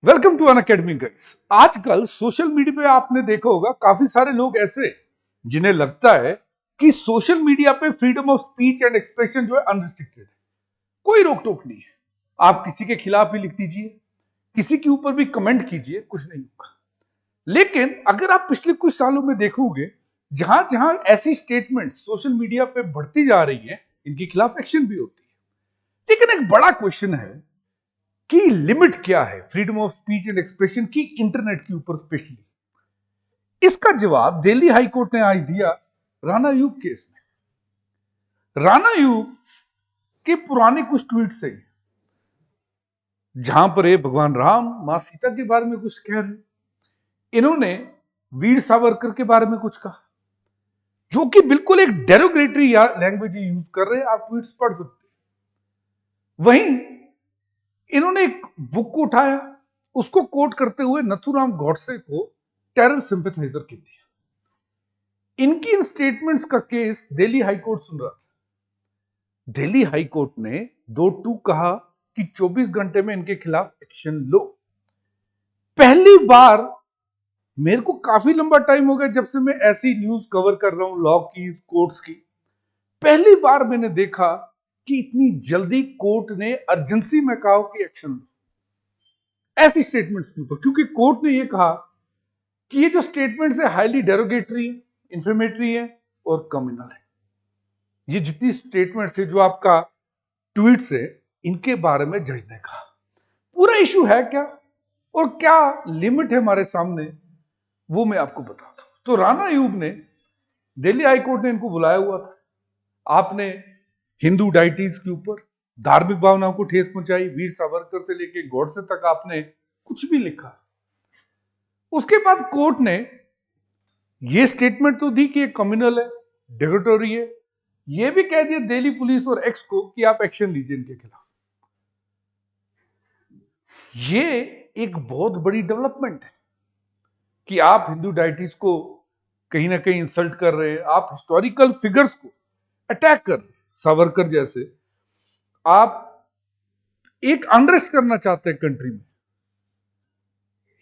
Welcome to Unacademy guys. आजकल social media पे आपने देखा होगा काफी सारे लोग ऐसे जिन्हें लगता है कि सोशल मीडिया पे freedom of speech and expression जो है अनरिस्ट्रिक्टेड है, कोई रोक टोक नहीं है। आप किसी के खिलाफ भी लिख दीजिए, किसी के ऊपर भी कमेंट कीजिए, कुछ नहीं होगा। लेकिन अगर आप पिछले कुछ सालों में देखोगे, जहां जहां ऐसी स्टेटमेंट सोशल मीडिया पे बढ़ती जा रही है, इनके खिलाफ एक्शन भी होती है। लेकिन एक बड़ा क्वेश्चन है कि लिमिट क्या है freedom of speech and expression की, इंटरनेट के ऊपर स्पेशली। इसका जवाब दिल्ली हाईकोर्ट ने आज दिया राणा अयूब केस में। राणा अयूब के पुराने कुछ ट्वीट से, जहां पर ये भगवान राम मां सीता के बारे में कुछ कह रहे, इन्होंने वीर सावरकर के बारे में कुछ कहा, जो कि बिल्कुल एक डेरोगेटरी लैंग्वेज यूज कर रहे हैं। आप ट्वीट्स पढ़ सकते हैं। वहीं इन्होंने एक बुक को उठाया, उसको कोट करते हुए नथुराम गॉडसे को टेरर सिंपैथाइजर कह दिया। इनकी इन स्टेटमेंट्स का केस दिल्ली हाईकोर्ट सुन रहा था। दिल्ली हाईकोर्ट ने 2-2 कहा कि 24 घंटे में इनके खिलाफ एक्शन लो। पहली बार, मेरे को काफी लंबा टाइम हो गया जब से मैं ऐसी न्यूज कवर कर रहा हूं, लॉ की, कोर्ट्स की, पहली बार मैंने देखा कि इतनी जल्दी कोर्ट ने अर्जेंसी में कहा कि एक्शन लो ऐसी स्टेटमेंट्स के ऊपर। क्योंकि कोर्ट ने यह कहा कि ये जो स्टेटमेंट्स है हाईली डेरोगेटरी है, इंफर्मेटरी है और कम्युनल है। ये जितनी स्टेटमेंट्स है, जो आपका ट्वीट्स है, इनके बारे में जज ने कहा पूरा इशू है क्या और क्या लिमिट है हमारे सामने, वो मैं आपको बताता हूं। तो राणा अयूब ने, दिल्ली हाईकोर्ट ने इनको बुलाया हुआ था। आपने हिंदू डाइटीज के ऊपर धार्मिक भावनाओं को ठेस पहुंचाई, वीर सावरकर से लेकर गॉडसे तक आपने कुछ भी लिखा। उसके बाद कोर्ट ने यह स्टेटमेंट तो दी कि ये कम्युनल है, डेरोगेटरी है, यह भी कह दिया दिल्ली पुलिस और एक्स को कि आप एक्शन लीजिए इनके खिलाफ। ये एक बहुत बड़ी डेवलपमेंट है कि आप हिंदू डाइटीज को कहीं ना कहीं इंसल्ट कर रहे हैं, आप हिस्टोरिकल फिगर्स को अटैक कर रहे हैं, सावरकर जैसे। आप एक अनरेस्ट करना चाहते हैं कंट्री में,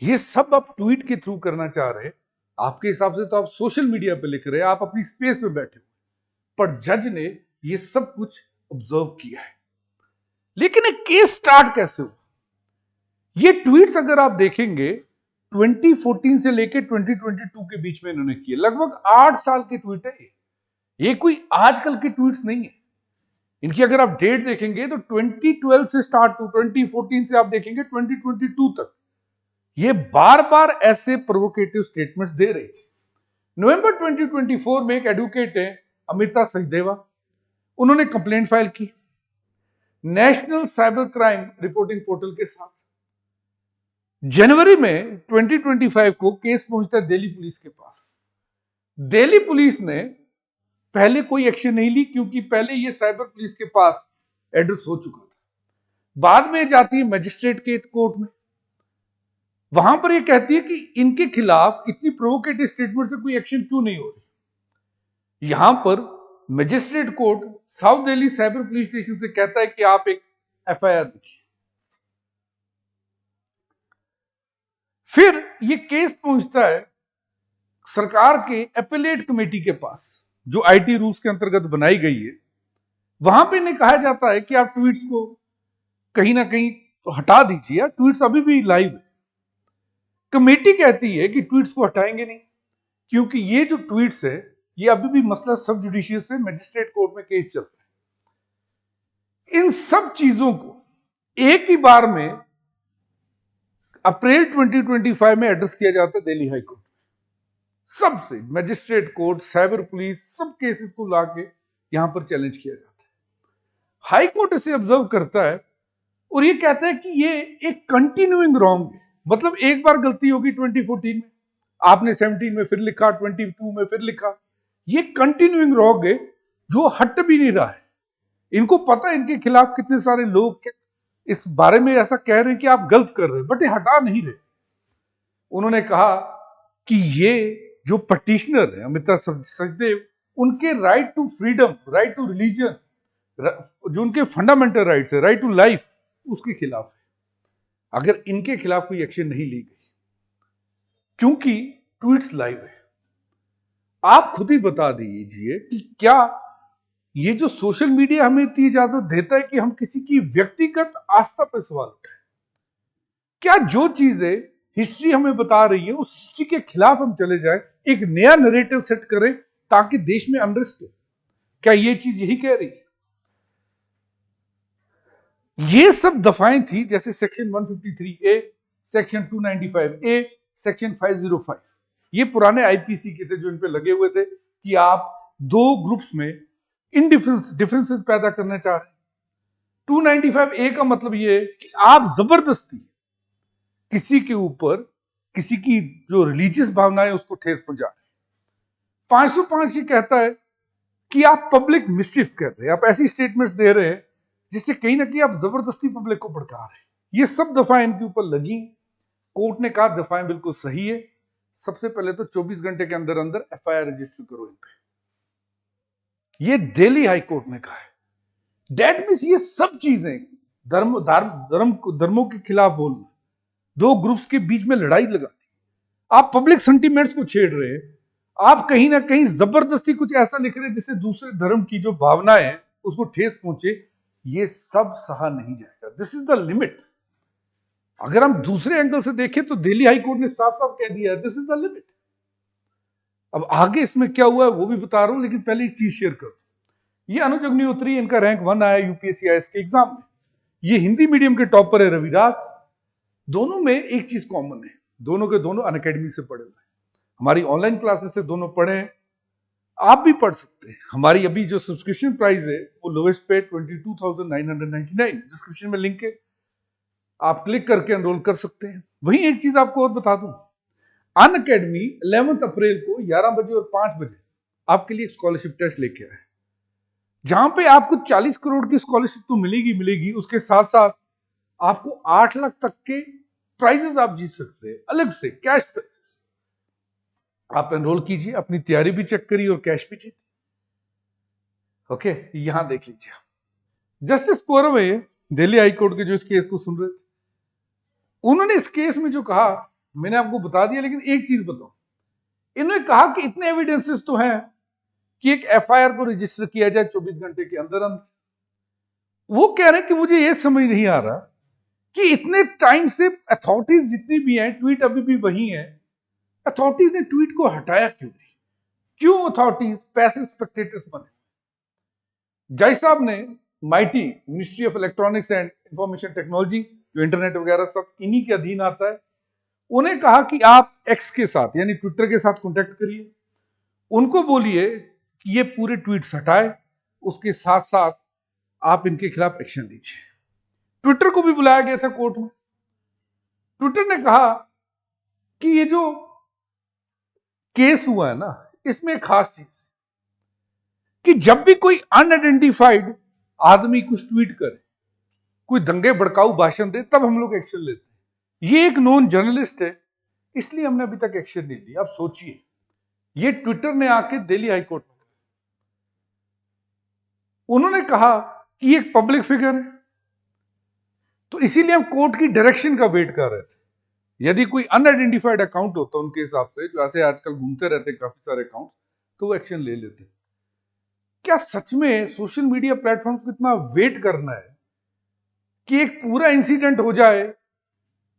ये सब आप ट्वीट के थ्रू करना चाह रहे हैं। आपके हिसाब से तो आप सोशल मीडिया पे लिख रहे हैं, आप अपनी स्पेस में बैठे, पर जज ने ये सब कुछ ऑब्जर्व किया है। लेकिन एक केस स्टार्ट कैसे हुआ? ये ट्वीट्स अगर आप देखेंगे 2014 से लेकर 2022 के बीच में इन्होंने किए, लगभग 8 साल के ट्वीट है ये कोई आजकल के ट्वीट्स नहीं है। इनकी अगर आप डेट देखेंगे तो 2012 से स्टार्ट टू 2014 से आप देखेंगे 2022 तक ये बार बार ऐसे प्रोवोकेटिव स्टेटमेंट्स दे रही थी। नवंबर 2024 में एक एडवोकेट है अमिता सचदेवा, उन्होंने कंप्लेंट फाइल की national cyber crime reporting portal के साथ। जनवरी में 2025 को केस पहुंचता है दिल्ली पुलिस के पास। दिल्ली पुलिस ने पहले कोई एक्शन नहीं ली, क्योंकि पहले ये साइबर पुलिस के पास एड्रेस हो चुका था। बाद में जाती है मजिस्ट्रेट के कोर्ट में, वहां पर ये कहती है कि इनके खिलाफ इतनी प्रोवोकेटिव स्टेटमेंट से कोई एक्शन क्यों नहीं हो रही। यहां पर magistrate court south Delhi cyber police station से कहता है कि आप एक एफआईआर लिखिए। फिर ये केस पहुंचता है सरकार के एपेलेट कमेटी के पास, जो आईटी रूल्स के अंतर्गत बनाई गई है। वहां पे इन्हें कहा जाता है कि आप ट्वीट्स को कहीं ना कहीं हटा दीजिए, ट्वीट्स अभी भी लाइव है। कमेटी कहती है कि ट्वीट्स को हटाएंगे नहीं, क्योंकि ये जो ट्वीट्स है ये अभी भी मसला सब जुडिशियल से मजिस्ट्रेट कोर्ट में केस चल रहा है। इन सब चीजों को एक ही बार में अप्रैल 2025 में एड्रेस किया जाता है दिल्ली हाईकोर्ट। सबसे मजिस्ट्रेट कोर्ट, साइबर पुलिस, सब केसेस को लाके यहां पर चैलेंज किया जाता है। हाईकोर्ट इसे ऑब्जर्व करता है और ये कहता है कि ये एक कंटिन्यूइंग रॉन्ग है। मतलब एक बार गलती होगी 2014 में, आपने 17 में फिर लिखा, 22 में फिर लिखा, ये कंटिन्यूइंग रॉन्ग है जो हट भी नहीं रहा है। इनको पता है इनके खिलाफ कितने सारे लोग इस बारे में ऐसा कह रहे हैं कि आप गलत कर रहे हैं, बट ये हटा नहीं रहे। उन्होंने कहा कि ये जो पटिशनर है अमिता सचदेव, उनके right to freedom, right to religion, जो उनके फंडामेंटल राइट्स है, राइट टू लाइफ, उसके खिलाफ है। अगर इनके खिलाफ कोई एक्शन नहीं ली गई, क्योंकि ट्वीट्स लाइव है। आप खुद ही बता दीजिए कि क्या ये जो सोशल मीडिया हमें इतनी इजाजत देता है कि हम किसी की व्यक्तिगत आस्था पर सवाल उठाएं? क्या जो चीजें हिस्ट्री हमें बता रही है उस हिस्ट्री के खिलाफ हम चले जाएं, एक नया नैरेटिव सेट करें ताकि देश में अनरेस्ट हो? क्या ये चीज यही कह रही है? ये सब दफाएं थी, जैसे section 153A, section 295A, section 505। ये पुराने आईपीसी के थे जो इन पे लगे हुए थे कि आप दो ग्रुप्स में डिफरेंसेस पैदा करना चाह रहे हैं। 295A का मतलब ये है कि आप जबरदस्ती किसी के ऊपर किसी की जो रिलीजियस भावनाएं उसको ठेस पहुंचा रहे हैं। 505 ये कहता है कि आप पब्लिक मिसचिफ कर रहे हैं, आप ऐसी स्टेटमेंट्स दे रहे हैं जिससे कहीं ना कहीं आप जबरदस्ती पब्लिक को भड़का रहे हैं। ये सब दफाएं इनके ऊपर लगी। कोर्ट ने कहा दफाएं बिल्कुल सही है, सबसे पहले तो 24 घंटे के अंदर अंदर एफआईआर रजिस्टर करो इन पे। ये दिल्ली हाई कोर्ट ने कहा है। दैट मींस ये सब चीजें धर्मों के खिलाफ बोलना, दो ग्रुप्स के बीच में लड़ाई लगानी, आप पब्लिक सेंटिमेंट्स को छेड़ रहे हैं, आप कहीं ना कहीं जबरदस्ती कुछ ऐसा लिख रहे हैं जिससे दूसरे धर्म की जो भावनाएं है उसको ठेस पहुंचे। ये सब सहा नहीं जाएगा। This is the limit. अगर हम दूसरे एंगल से देखें तो दिल्ली हाई कोर्ट ने साफ साफ कह दिया है दिस इज द लिमिट। अब आगे इसमें क्या हुआ है वो भी बता रहा हूं, लेकिन पहले एक चीज शेयर करो। ये अनुज अग्निहोत्री, इनका रैंक 1 आया यूपीएससी आईएएस के एग्जाम में। ये हिंदी मीडियम के टॉपर है रविदास। दोनों में एक चीज कॉमन है, दोनों के दोनों अनअकैडमी से पढ़े हुए हैं। हमारी ऑनलाइन क्लासेस से दोनों पढ़े हैं, आप भी पढ़ सकते हैं। हमारी अभी जो सब्सक्रिप्शन प्राइस है वो लोवेस्ट पे 22,999, डिस्क्रिप्शन में लिंक है, आप क्लिक करके एनरोल कर सकते हैं। वहीं एक चीज आपको और बता दूं, अनअकैडमी 11 अप्रैल को 11 बजे और 5 बजे आपके लिए एक स्कॉलरशिप टेस्ट लेके आया है, जहां पे आपको 40 करोड़ की स्कॉलरशिप तो मिलेगी, उसके साथ साथ आपको 8 लाख तक के प्राइजेस आप जीत सकते हैं, अलग से कैश प्राइजेस। आप एनरोल कीजिए, अपनी तैयारी भी चेक करिए और कैश भी जीतिए। ओके, यहां देख लीजिए, जस्टिस कोरवे दिल्ली हाईकोर्ट के जो इस केस को सुन रहे थे, उन्होंने इस केस में जो कहा मैंने आपको बता दिया, लेकिन एक चीज बताओ, इन्होंने कहा कि इतने एविडेंसेस तो हैं कि एक एफआईआर को रजिस्टर किया जाए 24 घंटे के अंदर अंदर। वो कह रहे हैं कि मुझे यह समझ नहीं आ रहा कि इतने टाइम से अथॉरिटीज जितनी भी हैं, ट्वीट अभी भी वही है, अथॉरिटीज ने ट्वीट को हटाया क्यों नहीं? क्यों अथॉरिटीज पैसिव स्पेक्टेटर्स बने? जज साहब ने mighty ministry of electronics and information technology, जो इंटरनेट वगैरह सब इन्हीं के अधीन आता है, उन्हें कहा कि आप एक्स के साथ यानी ट्विटर के साथ कॉन्टेक्ट करिए, उनको बोलिए कि ये पूरे ट्वीट्स हटाए, उसके साथ साथ आप इनके खिलाफ एक्शन लीजिए। ट्विटर को भी बुलाया गया था कोर्ट में। ट्विटर ने कहा कि ये जो केस हुआ है ना, इसमें एक खास चीज कि जब भी कोई अनआइडेंटिफाइड आदमी कुछ ट्वीट करे, कोई दंगे भड़काऊ भाषण दे, तब हम लोग एक्शन लेते हैं। ये एक नॉन जर्नलिस्ट है, इसलिए हमने अभी तक एक्शन नहीं लिया। अब सोचिए, ये ट्विटर ने आके दिल्ली हाईकोर्ट में उन्होंने कहा कि एक पब्लिक फिगर है, तो इसीलिए हम कोर्ट की डायरेक्शन का वेट कर रहे थे। यदि कोई अनआइडेंटिफाइड अकाउंट होता उनके हिसाब से, जो ऐसे आजकल घूमते रहते हैं काफी सारे अकाउंट, तो वो एक्शन ले लेते। क्या सच में सोशल मीडिया प्लेटफॉर्म को इतना वेट करना है कि एक पूरा इंसिडेंट हो जाए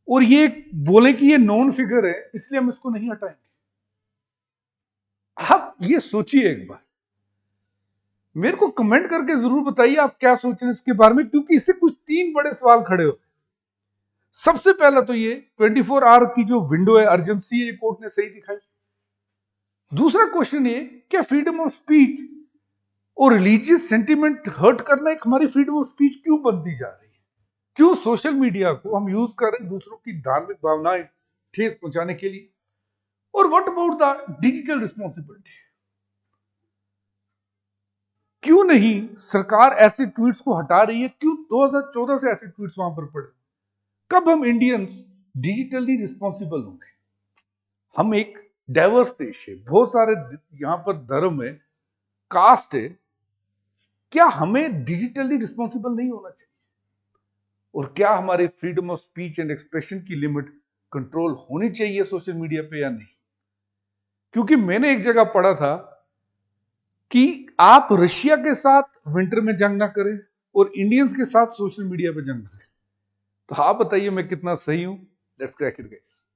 और ये बोले कि ये नॉन फिगर है इसलिए हम इसको नहीं हटाएंगे? आप ये सोचिए एक बार, मेरे को कमेंट करके जरूर बताइए आप क्या सोच रहे हैं इसके बारे में, क्योंकि इससे कुछ 3 बड़े सवाल खड़े होते हैं। सबसे पहला तो ये 24 आवर की जो विंडो है, अर्जेंसी है, कोर्ट ने सही दिखाई। दूसरा क्वेश्चन ये, क्या फ्रीडम ऑफ स्पीच और रिलीजियस सेंटिमेंट हर्ट करना एक हमारी फ्रीडम ऑफ स्पीच क्यों बनती जा रही है? क्यों सोशल मीडिया को हम यूज कर रहे हैं दूसरों की धार्मिक भावनाएं ठेस पहुंचाने के लिए? और what about the digital responsibility? क्यों नहीं सरकार ऐसे ट्वीट्स को हटा रही है? क्यों 2014 से ऐसे ट्वीट्स वहां पर पड़े? कब हम इंडियंस डिजिटली रिस्पॉन्सिबल होंगे? हम एक डाइवर्स देश है, बहुत सारे यहां पर धर्म है, कास्ट है, क्या हमें डिजिटली रिस्पॉन्सिबल नहीं होना चाहिए? और क्या हमारे freedom of speech and expression की लिमिट कंट्रोल होनी चाहिए सोशल मीडिया पे या नहीं? क्योंकि मैंने एक जगह पढ़ा था कि आप रशिया के साथ विंटर में जंग ना करें और इंडियंस के साथ सोशल मीडिया पे जंग ना करें। तो आप बताइए मैं कितना सही हूं? Let's crack it guys.